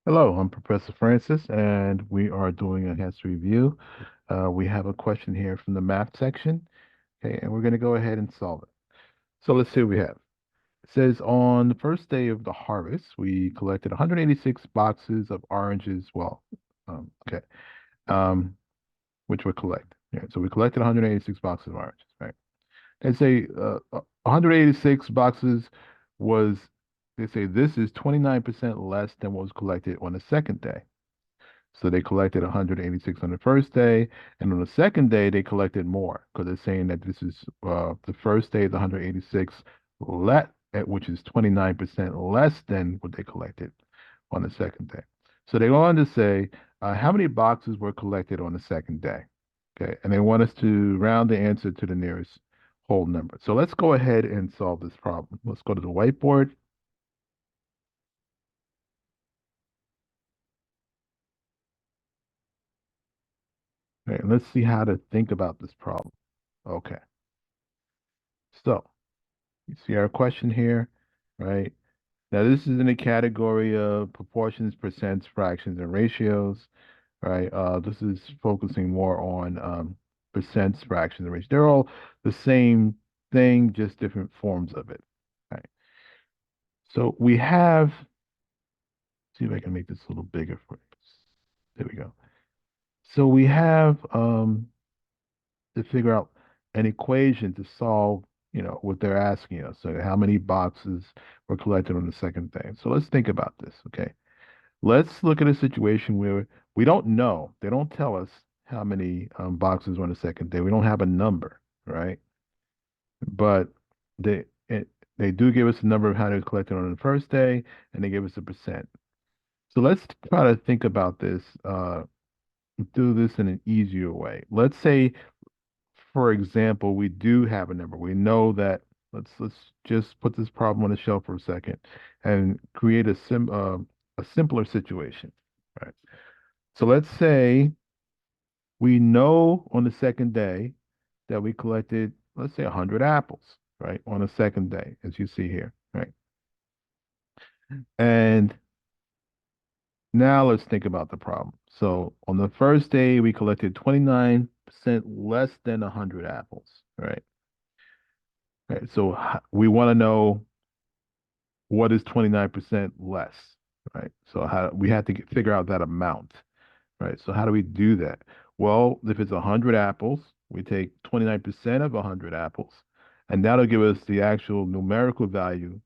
Hello, I'm Professor Francis, and we are doing a HESI review. We have a question here from the math section, okay, and we're going to go ahead and solve it. So let's see what we have. It says on the first day of the harvest, we collected 186 boxes of oranges. Well, okay, um, which were collected. Yeah, so we collected 186 boxes of oranges, right? And say 186 boxes was, they say this is 29% less than what was collected on the second day. So they collected 186 on the first day, and on the second day they collected more because they're saying that this is the first day is 186 let which is 29% less than what they collected on the second day. So they go on to say how many boxes were collected on the second day. Okay, and they want us to round the answer to the nearest whole number. So let's go ahead and solve this problem. Let's go to the whiteboard. Okay, and let's see how to think about this problem. Okay, so you see our question here, right? Now, this is in the category of proportions, percents, fractions, and ratios, right? This is focusing more on percents, fractions, and ratios. They're all the same thing, just different forms of it, right? So we have, see if I can make this a little bigger for you. There we go. So we have to figure out an equation to solve, what they're asking us. So how many boxes were collected on the second day? So let's think about this, okay? Let's look at a situation where we don't know. They don't tell us how many boxes were on the second day. We don't have a number, right? But they it, they do give us a number of how they collected on the first day, and they give us a percent. So let's try to think about this, do this in an easier way. Let's say for example, we do have a number. We know that let's just put this problem on the shelf for a second and create a simpler situation, right? So let's say we know on the second day that we collected, let's say 100 apples, right? On the second day, as you see here, right? And now let's think about the problem. So on the first day, we collected 29% less than 100 apples, right? Right. So we want to know what is 29% less, right? So how we have to figure out that amount, right? So how do we do that? Well, if it's 100 apples, we take 29% of 100 apples, and that'll give us the actual numerical value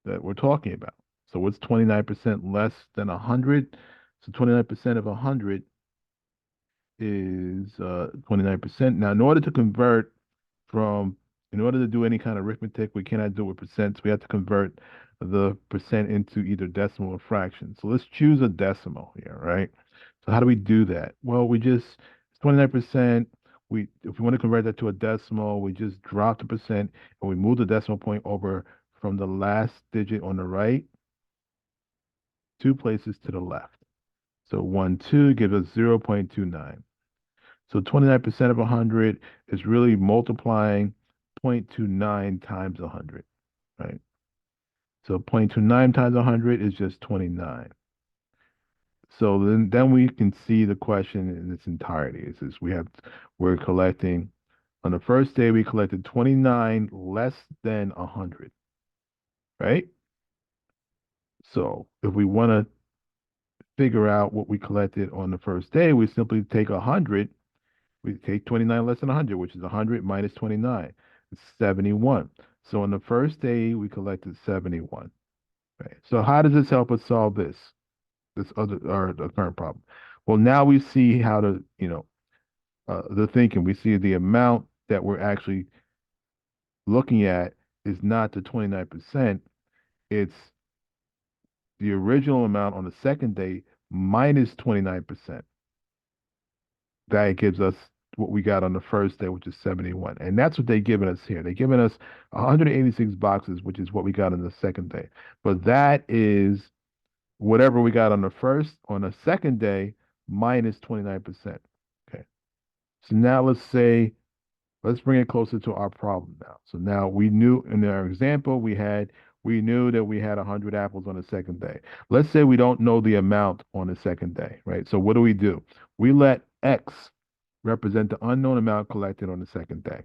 that we're talking about. So what's 29% less than 100? So 29% of 100 is 29%. Now, from, in order to do any kind of arithmetic, we cannot do it with percents. We have to convert the percent into either decimal or fraction. So let's choose a decimal here, right? So how do we do that? Well, we just, it's 29%. If we want to convert that to a decimal, we just drop the percent and we move the decimal point over from the last digit on the right, 2 places to the left. So 1, 2 gives us 0.29. So 29% of 100 is really multiplying 0.29 times 100, right? So 0.29 times 100 is just 29. So then we can see the question in its entirety. It says we're collecting, on the first day, we collected 29 less than 100, right? So if we want to figure out what we collected on the first day, we simply take 100. We take 29 less than 100, which is 100 minus 29. It's 71. So on the first day, we collected 71. Right. So how does this help us solve this other or the current problem? Well, now we see how to, the thinking. We see the amount that we're actually looking at is not the 29%. It's the original amount on the second day minus 29%. That gives us what we got on the first day, which is 71. And that's what they've given us here. They've given us 186 boxes, which is what we got on the second day. But that is whatever we got on the second day, minus 29%. Okay. So now let's bring it closer to our problem now. So now we knew in our example, we knew that we had 100 apples on the second day. Let's say we don't know the amount on the second day, right? So what do? We let X represent the unknown amount collected on the second day.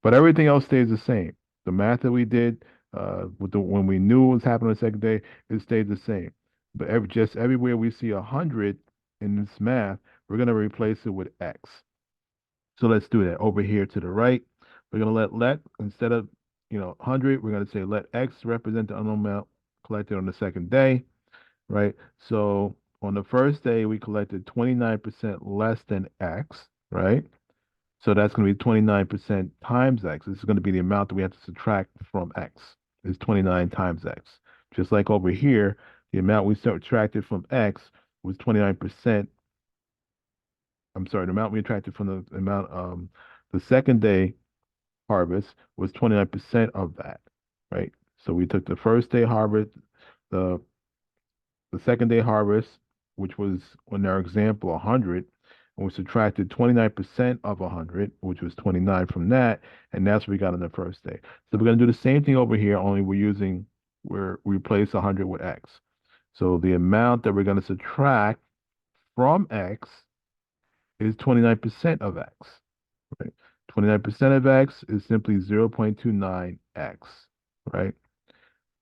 But everything else stays the same. The math that we did when we knew what was happening on the second day, it stayed the same. But just everywhere we see 100 in this math, we're going to replace it with X. So let's do that. Over here to the right, we're going to let, instead of, 100, we're going to say let X represent the unknown amount collected on the second day, right? So on the first day, we collected 29% less than X, right? So that's going to be 29% times X. This is going to be the amount that we have to subtract from X. Is 29 times X. Just like over here, the amount we subtracted from X was 29%. I'm sorry, the amount we subtracted from the amount the second day harvest was 29% of that, right? So we took the first day harvest, the the second day harvest, which was in our example 100, and we subtracted 29% of 100, which was 29 from that, and that's what we got on the first day. So we're going to do the same thing over here, only we replace 100 with X. So the amount that we're going to subtract from X is 29% of X, right? 29% of X is simply 0.29X, right?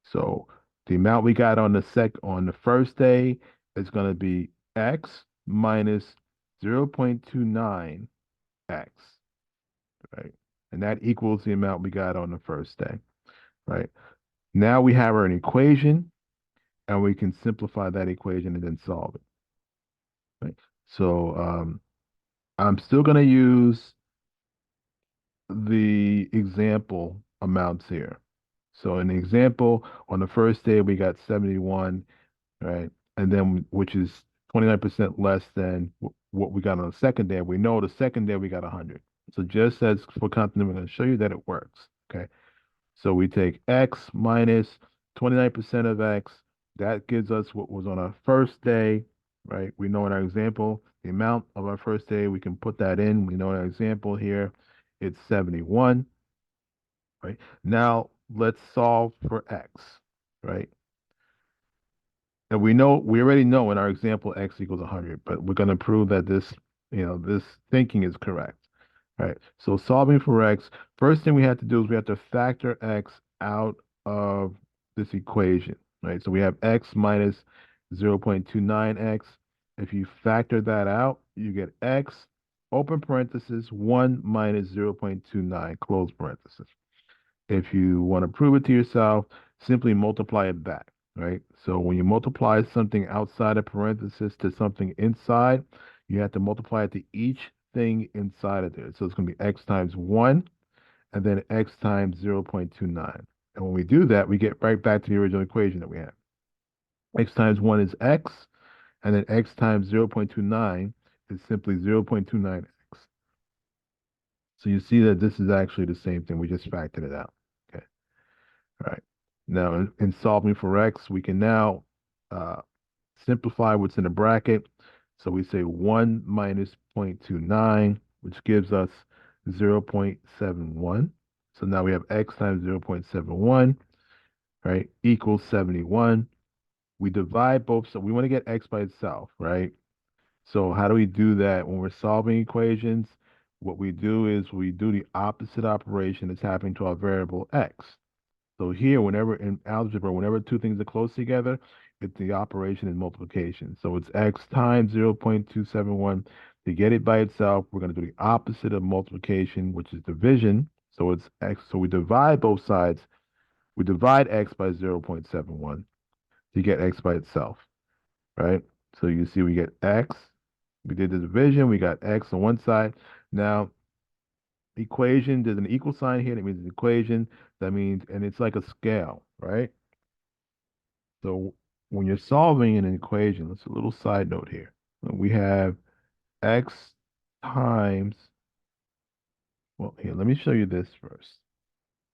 So the amount we got on the first day is going to be X minus 0.29X, right? And that equals the amount we got on the first day, right? Now we have an equation, and we can simplify that equation and then solve it, right? So I'm still going to use the example amounts here. So in the example, on the first day, we got 71, right? And then, which is 29% less than what we got on the second day. We know the second day we got 100. So just as for continuity, I'm going to show you that it works, okay? So we take X minus 29% of X. That gives us what was on our first day, right? We know in our example, the amount of our first day, we can put that in. We know in our example here, it's 71, right? Now let's solve for X, right? And we already know in our example X equals 100, but we're going to prove that this thinking is correct, right? So solving for X, first thing we have to do is we have to factor X out of this equation, right? So we have X minus 0.29X. If you factor that out, you get X, open parenthesis, 1 minus 0.29, close parenthesis. If you want to prove it to yourself, simply multiply it back, right? So when you multiply something outside of parenthesis to something inside, you have to multiply it to each thing inside of there. So it's going to be X times 1 and then X times 0.29. And when we do that, we get right back to the original equation that we had. X times 1 is X, and then X times 0.29 is simply 0.29X. So you see that this is actually the same thing. We just factored it out. Okay. All right. Now, in solving for X, we can now simplify what's in the bracket. So we say 1 minus 0.29, which gives us 0.71. So now we have X times 0.71, right, equals 71. We divide both, so we want to get X by itself, right? So how do we do that when we're solving equations? What we do is we do the opposite operation that's happening to our variable X. So here, whenever in algebra, whenever two things are close together, it's the operation in multiplication. So it's X times 0.271. To get it by itself, we're going to do the opposite of multiplication, which is division. So it's X. So we divide both sides. We divide X by 0.71 to get X by itself, right? So you see we get X. We did the division. We got X on one side. Now, equation, there's an equal sign here. That means an equation. That means, and it's like a scale, right? So when you're solving an equation, let's a little side note here. We have X times, well, here, let me show you this first.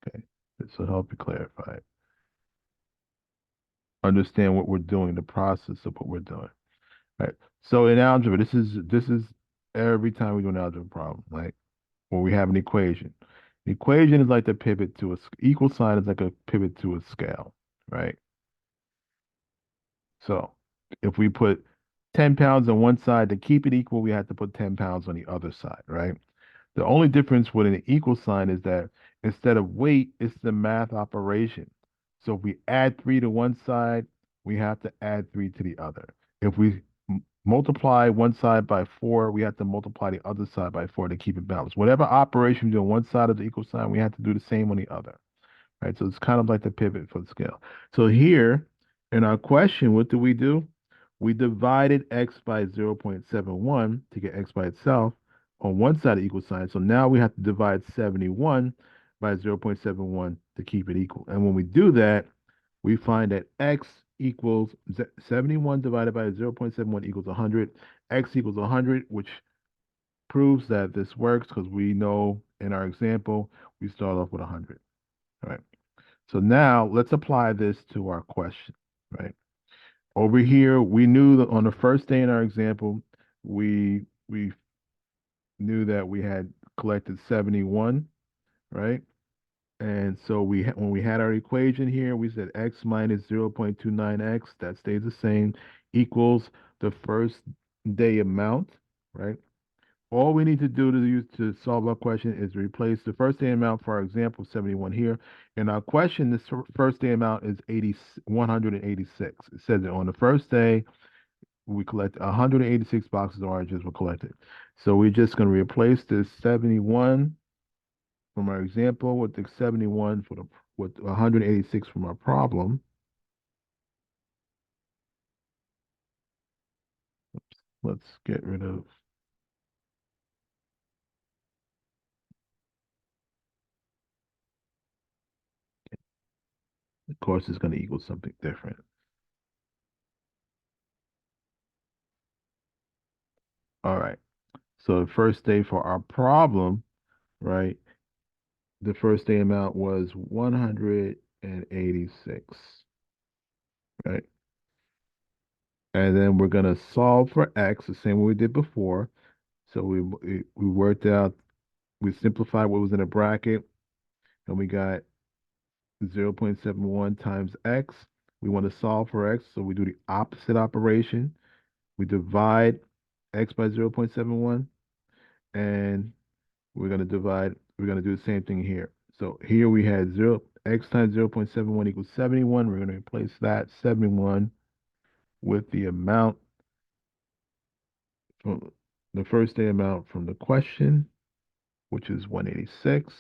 Okay, this will help you clarify it. Understand what we're doing, the process of what we're doing. Right. So in algebra, this is every time we do an algebra problem, right? When we have an equation. The equation is like the pivot to equal sign is like a pivot to a scale. right? So if we put 10 pounds on one side to keep it equal, we have to put 10 pounds on the other side, right? The only difference with an equal sign is that instead of weight, it's the math operation. So if we add 3 to one side, we have to add 3 to the other. If we multiply one side by 4, we have to multiply the other side by 4 to keep it balanced. Whatever operation we do on one side of the equal sign, we have to do the same on the other, right? So it's kind of like the pivot for the scale. So here in our question, what do? We divided x by 0.71 to get x by itself on one side of the equal sign. So now we have to divide 71 by 0.71 to keep it equal. And when we do that, we find that x equals 71 divided by 0.71 equals 100. X equals 100, which proves that this works because we know in our example, we start off with 100. All right. So now let's apply this to our question, right? Over here, we knew that on the first day in our example, we knew that we had collected 71, right? And so when we had our equation here, we said x minus 0.29x, that stays the same, equals the first day amount, right? All we need to do to solve our question is replace the first day amount for our example 71 here. In our question, this first day amount is 186. It says that on the first day, we collect 186 boxes of oranges were collected. So we're just going to replace this 71 from our example with the 71 for the with 186 from our problem. Let's get rid of. Of course, it's going to equal something different. All right. So the first day for our problem, right? The first day amount was 186, right? And then we're going to solve for x the same way we did before. So we worked out, we simplified what was in a bracket, and we got 0.71 times x. We want to solve for x, so we do the opposite operation. We divide x by 0.71, and we're going to do the same thing here. So here we had x times 0.71 equals 71. We're going to replace that 71 with the amount from the first day amount from the question, which is 186.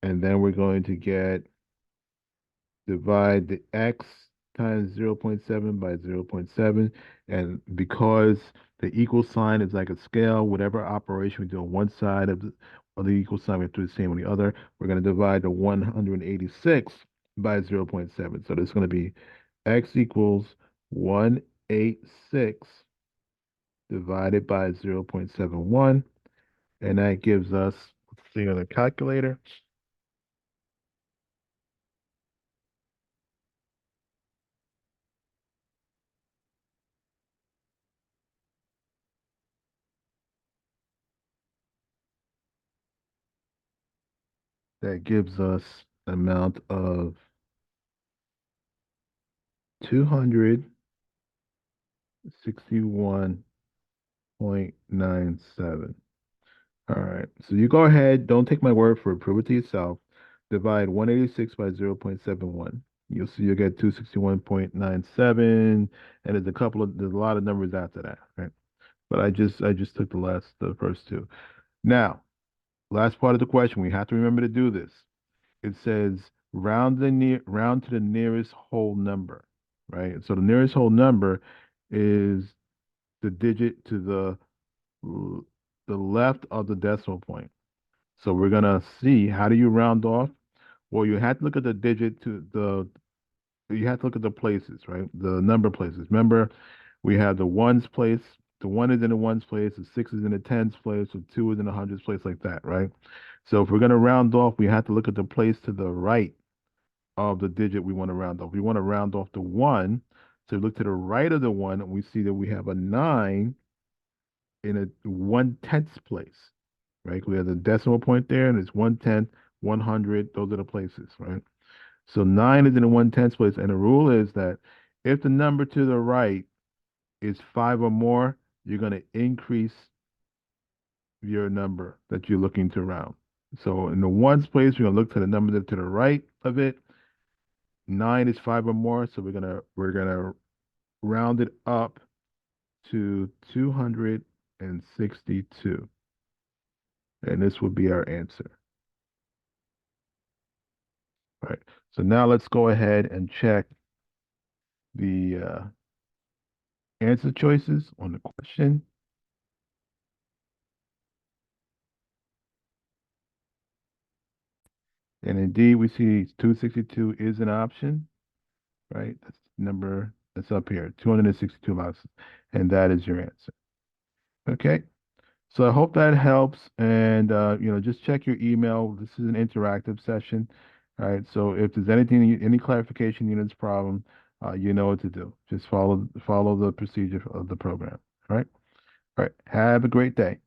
And then we're going to divide the x times 0.7 by 0.7. And because the equal sign is like a scale, whatever operation we do on one side of the equal sign, we have to do the same on the other. We're going to divide the 186 by 0.7. So there's going to be x equals 186 divided by 0.71. And that gives us, let's see on the calculator, that gives us an amount of 261.97. All right. So you go ahead, don't take my word for it, prove it to yourself. Divide 186 by 0.71. You'll see you'll get 261.97. And there's a lot of numbers after that, right? But I just took the first two. Now, last part of the question, we have to remember to do this. It says round to the nearest whole number, right? So the nearest whole number is the digit to the left of the decimal point. So we're gonna see, how do you round off? Well, you have to look at the digit to the you have to look at the places, right? The number places. Remember, we have the ones place. The one is in the ones place. The six is in the tens place. The two is in the hundreds place, like that, right? So if we're gonna round off, we have to look at the place to the right of the digit we want to round off. We want to round off the one. So we look to the right of the one, and we see that we have a 9 in a 1/10th place, right? We have the decimal point there, and it's 1/10, 100. Those are the places, right? So 9 is in the 1/10th place, and the rule is that if the number to the right is 5 or more, you're going to increase your number that you're looking to round. So in the ones place, we're going to look to the number to the right of it. 9 is 5 or more, so we're gonna round it up to 262. And this would be our answer. All right. So now let's go ahead and check the answer choices on the question. And indeed, we see 262 is an option, right? That's the number that's up here, 262 miles. And that is your answer. Okay. So I hope that helps. And just check your email. This is an interactive session. All right. So if there's anything, any clarification you need this problem, you know what to do. Just follow the procedure of the program. All right. All right. Have a great day.